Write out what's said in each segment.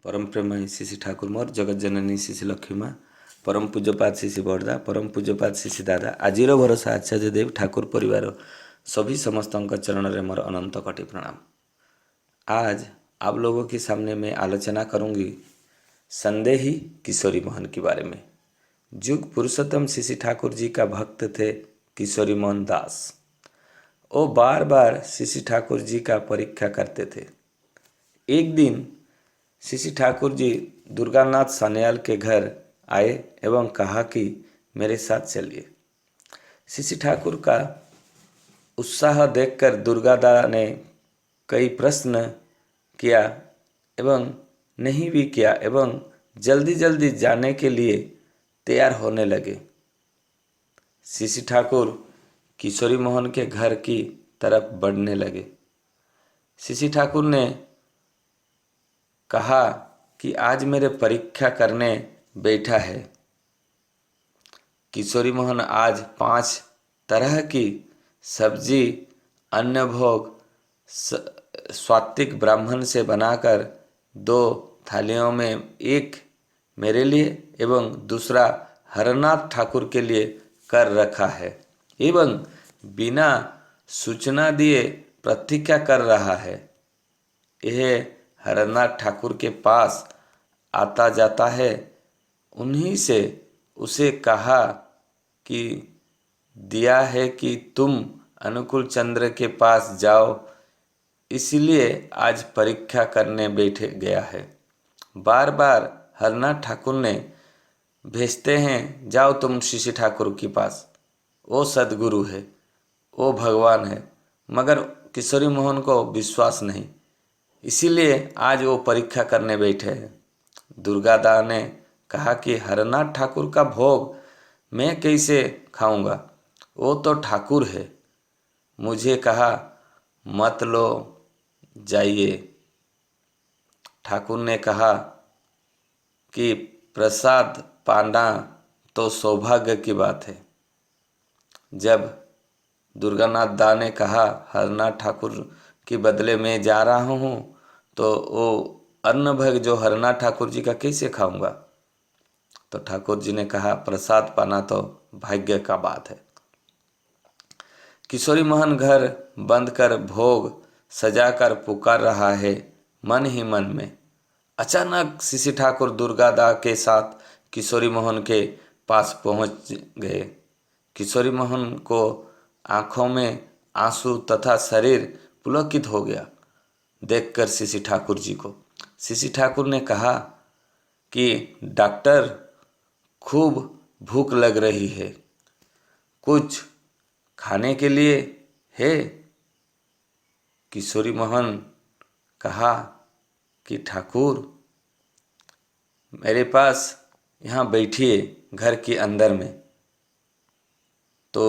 परम प्रेमयी श्री श्री ठाकुर मोर जगत जननी श्री श्री लक्ष्मी माँ परम पूज्यपात श्री श्री बरदा परम पूज्यपात श्री श्री दादा आजिर भरोसा आचार्य देव ठाकुर परिवार सभी समस्त चरण में मोर अनंत कोटि प्रणाम। आज आप लोगों के सामने मैं आलोचना करूंगी संदेही किशोरी मोहन के बारे में। जुग पुरुषोत्तम श्री श्री ठाकुर जी का भक्त थे किशोरी मोहन दास। वो बार बार श्री श्री ठाकुर जी का परीक्षा करते थे। एक दिन श्री श्री ठाकुर जी दुर्गानाथ सान्याल के घर आए एवं कहा कि मेरे साथ चलिए। श्री श्री ठाकुर का उत्साह देखकर दुर्गादा ने कई प्रश्न किया एवं नहीं भी किया एवं जल्दी जल्दी जाने के लिए तैयार होने लगे। श्री श्री ठाकुर किशोरी मोहन के घर की तरफ बढ़ने लगे। श्री श्री ठाकुर ने कहा कि आज मेरे परीक्षा करने बैठा है। किशोरी मोहन आज 5 तरह की सब्जी अन्न भोग सात्विक ब्राह्मण से बनाकर 2 थालियों में एक मेरे लिए एवं दूसरा हरनाथ ठाकुर के लिए कर रखा है एवं बिना सूचना दिए प्रतीक्षा कर रहा है। यह हरनाथ ठाकुर के पास आता जाता है। उन्हीं से उसे कहा कि दिया है कि तुम अनुकूल चंद्र के पास जाओ, इसलिए आज परीक्षा करने बैठे गया है। बार बार हरनाथ ठाकुर ने भेजते हैं, जाओ तुम श्री श्री ठाकुर के पास, वो सदगुरु है, वो भगवान है। मगर किशोरी मोहन को विश्वास नहीं, इसीलिए आज वो परीक्षा करने बैठे हैं। दुर्गादा ने कहा कि हरनाथ ठाकुर का भोग मैं कैसे खाऊंगा, वो तो ठाकुर है। मुझे कहा मत लो, जाइए। ठाकुर ने कहा कि प्रसाद पाना तो सौभाग्य की बात है। जब दुर्गानाथ दा ने कहा हरनाथ ठाकुर के बदले में जा रहा हूँ, तो वो अन्न भोग जो हरनाथ ठाकुर जी का कैसे खाऊंगा। तो ठाकुर जी ने कहा प्रसाद पाना तो भाग्य का बात है। किशोरी मोहन घर बंद कर भोग सजाकर पुकार रहा है मन ही मन में। अचानक श्री श्री ठाकुर दुर्गादा के साथ किशोरी मोहन के पास पहुंच गए। किशोरी मोहन को आंखों में आंसू तथा शरीर पुलकित हो गया देखकर श्री श्री ठाकुर जी को। श्री श्री ठाकुर ने कहा कि डॉक्टर खूब भूख लग रही है, कुछ खाने के लिए है। किशोरी मोहन कहा कि ठाकुर मेरे पास यहाँ बैठिए घर के अंदर में। तो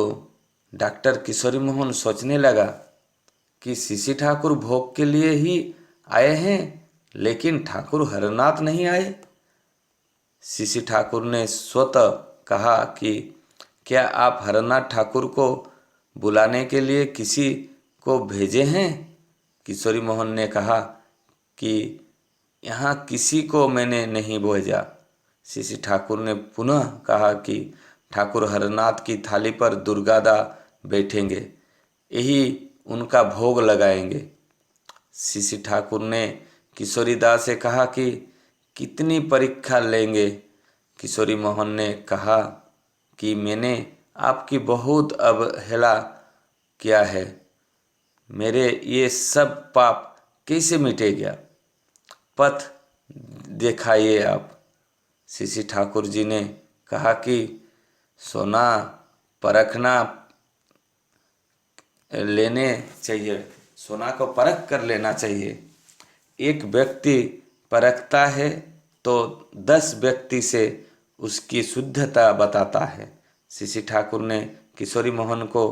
डॉक्टर किशोरी मोहन सोचने लगा कि श्री श्री ठाकुर भोग के लिए ही आए हैं, लेकिन ठाकुर हरनाथ नहीं आए। श्री श्री ठाकुर ने स्वतः कहा कि क्या आप हरनाथ ठाकुर को बुलाने के लिए किसी को भेजे हैं। किशोरी मोहन ने कहा कि यहाँ किसी को मैंने नहीं भेजा। श्री श्री ठाकुर ने पुनः कहा कि ठाकुर हरनाथ की थाली पर दुर्गादा बैठेंगे, यही उनका भोग लगाएंगे। श्री श्री ठाकुर ने किशोरी दास से कहा कि कितनी परीक्षा लेंगे। किशोरी मोहन ने कहा कि मैंने आपकी बहुत अवहेला किया है, मेरे ये सब पाप कैसे मिटेगा, पथ दिखाइए आप। श्री श्री ठाकुर जी ने कहा कि सोना परखना लेने चाहिए, सोना को परख कर लेना चाहिए। एक व्यक्ति परखता है तो 10 व्यक्ति से उसकी शुद्धता बताता है। श्री श्री ठाकुर ने किशोरी मोहन को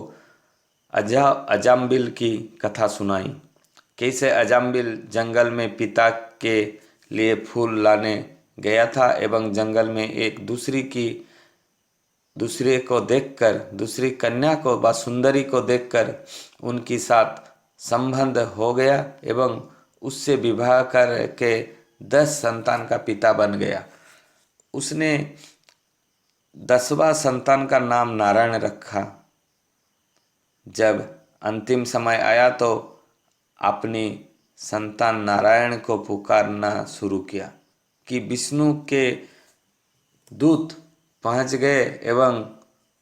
अजाम्बिल की कथा सुनाई। कैसे अजाम्बिल जंगल में पिता के लिए फूल लाने गया था एवं जंगल में एक दूसरे को देखकर, दूसरी कन्या को व सुंदरी को देखकर उनके साथ संबंध हो गया एवं उससे विवाह करके 10 संतान का पिता बन गया। उसने 10वां संतान का नाम नारायण रखा। जब अंतिम समय आया तो अपनी संतान नारायण को पुकारना शुरू किया कि विष्णु के दूत पहुंच गए एवं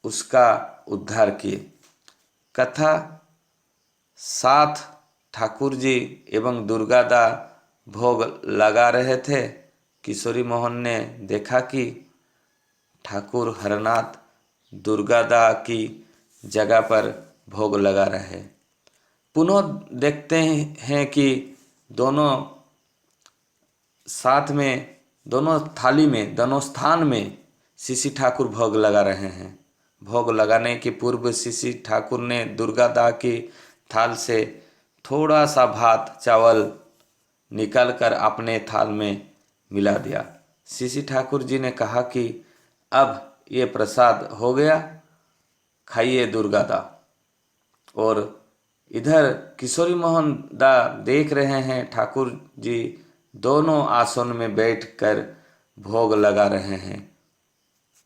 उसका उद्धार किए। कथा साथ ठाकुर जी एवं दुर्गादा भोग लगा रहे थे। किशोरी मोहन ने देखा कि ठाकुर हरनाथ दुर्गादा की जगह पर भोग लगा रहे। पुनः देखते हैं कि दोनों साथ में, दोनों थाली में, दोनों स्थान में शिशि ठाकुर भोग लगा रहे हैं। भोग लगाने के पूर्व शिशि ठाकुर ने दुर्गादा की थाल से थोड़ा सा भात चावल निकालकर अपने थाल में मिला दिया। शिशि ठाकुर जी ने कहा कि अब ये प्रसाद हो गया, खाइए दुर्गादा। और इधर किशोरी मोहन दा देख रहे हैं ठाकुर जी दोनों आसन में बैठकर भोग लगा रहे हैं।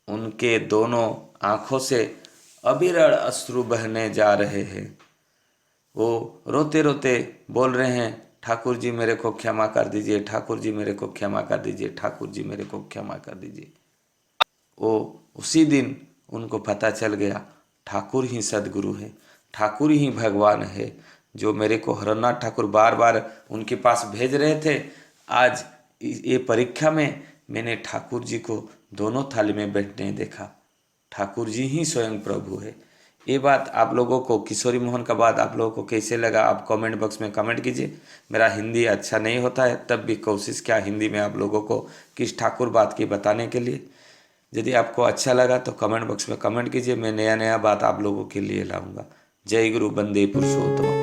उनके दोनों आंखों से अविरल अश्रु बहने जा रहे हैं। वो रोते रोते बोल रहे हैं, ठाकुर जी मेरे को क्षमा कर दीजिए, ठाकुर जी मेरे को क्षमा कर दीजिए, ठाकुर जी मेरे को क्षमा कर दीजिए। वो उसी दिन उनको पता चल गया ठाकुर ही सदगुरु है, ठाकुर ही भगवान है, जो मेरे को हरनाथ ठाकुर बार बार उनके पास भेज रहे थे। आज ये परीक्षा में मैंने ठाकुर जी को दोनों थाली में बैठने देखा। ठाकुर जी ही स्वयं प्रभु है। ये बात आप लोगों को, किशोरी मोहन का बात आप लोगों को कैसे लगा, आप कमेंट बॉक्स में कमेंट कीजिए। मेरा हिंदी अच्छा नहीं होता है, तब भी कोशिश किया हिंदी में आप लोगों को किस ठाकुर बात की बताने के लिए। यदि आपको अच्छा लगा तो कमेंट बॉक्स में कमेंट कीजिए। मैं नया नया बात आप लोगों के लिए लाऊंगा। जय गुरु, वंदे पुरुषोत्तम।